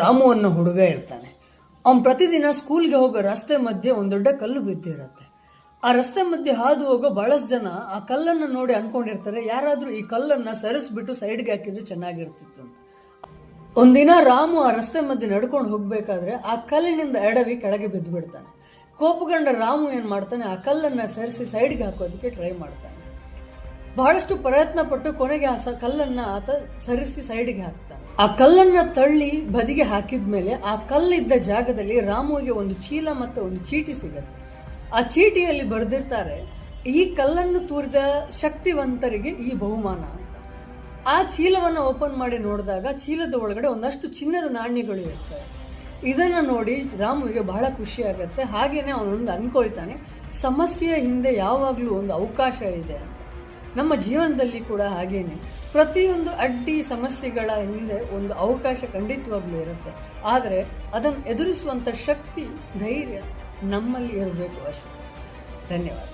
ರಾಮು ಅನ್ನೋ ಹುಡುಗ ಇರ್ತಾನೆ. ಅವನು ಪ್ರತಿದಿನ ಸ್ಕೂಲ್ಗೆ ಹೋಗೋ ರಸ್ತೆ ಮಧ್ಯೆ ಒಂದು ದೊಡ್ಡ ಕಲ್ಲು ಬಿದ್ದಿರುತ್ತೆ. ಆ ರಸ್ತೆ ಮಧ್ಯೆ ಹಾದು ಹೋಗೋ ಬಹಳಷ್ಟು ಜನ ಆ ಕಲ್ಲನ್ನು ನೋಡಿ ಅನ್ಕೊಂಡಿರ್ತಾರೆ, ಯಾರಾದರೂ ಈ ಕಲ್ಲನ್ನು ಸರಿಸ್ಬಿಟ್ಟು ಸೈಡ್ಗೆ ಹಾಕಿದ್ರೆ ಚೆನ್ನಾಗಿರ್ತಿತ್ತು ಅಂತ. ಒಂದಿನ ರಾಮು ಆ ರಸ್ತೆ ಮಧ್ಯೆ ನಡ್ಕೊಂಡು ಹೋಗ್ಬೇಕಾದ್ರೆ ಆ ಕಲ್ಲಿನಿಂದ ಎಡವಿ ಕೆಳಗೆ ಬಿದ್ದು ಬಿಡ್ತಾನೆ. ಕೋಪಗೊಂಡ ರಾಮು ಏನು ಮಾಡ್ತಾನೆ, ಆ ಕಲ್ಲನ್ನು ಸರಿಸಿ ಸೈಡ್ಗೆ ಹಾಕೋದಕ್ಕೆ ಟ್ರೈ ಮಾಡ್ತಾನೆ. ಬಹಳಷ್ಟು ಪ್ರಯತ್ನ ಪಟ್ಟು ಕೊನೆಗೆ ಆ ಕಲ್ಲನ್ನು ಆತ ಸರಿಸಿ ಸೈಡ್ಗೆ ಹಾಕ್ತಾನೆ. ಆ ಕಲ್ಲನ್ನು ತಳ್ಳಿ ಬದಿಗೆ ಹಾಕಿದ್ಮೇಲೆ ಆ ಕಲ್ಲಿದ್ದ ಜಾಗದಲ್ಲಿ ರಾಮುವಿಗೆ ಒಂದು ಚೀಲ ಮತ್ತು ಒಂದು ಚೀಟಿ ಸಿಗುತ್ತೆ. ಆ ಚೀಟಿಯಲ್ಲಿ ಬರೆದಿರ್ತಾರೆ, ಈ ಕಲ್ಲನ್ನು ತೂರಿದ ಶಕ್ತಿವಂತರಿಗೆ ಈ ಬಹುಮಾನ ಅಂತ. ಆ ಚೀಲವನ್ನು ಓಪನ್ ಮಾಡಿ ನೋಡಿದಾಗ ಚೀಲದ ಒಳಗಡೆ ಒಂದಷ್ಟು ಚಿನ್ನದ ನಾಣ್ಯಗಳು ಇರ್ತವೆ. ಇದನ್ನು ನೋಡಿ ರಾಮುವಿಗೆ ಬಹಳ ಖುಷಿ ಆಗುತ್ತೆ. ಹಾಗೇನೆ ಅವನೊಂದು ಅನ್ಕೊಳ್ತಾನೆ, ಸಮಸ್ಯೆಯ ಹಿಂದೆ ಯಾವಾಗಲೂ ಒಂದು ಅವಕಾಶ ಇದೆ ಅಂತ. ನಮ್ಮ ಜೀವನದಲ್ಲಿ ಕೂಡ ಹಾಗೇನೆ ಪ್ರತಿಯೊಂದು ಅಡ್ಡಿ ಸಮಸ್ಯೆಗಳ ಹಿಂದೆ ಒಂದು ಅವಕಾಶ ಖಂಡಿತವಾಗ್ಲೂ ಇರುತ್ತೆ. ಆದರೆ ಅದನ್ನು ಎದುರಿಸುವಂಥ ಶಕ್ತಿ, ಧೈರ್ಯ ನಮ್ಮಲ್ಲಿ ಇರಬೇಕು ಅಷ್ಟೇ. ಧನ್ಯವಾದ.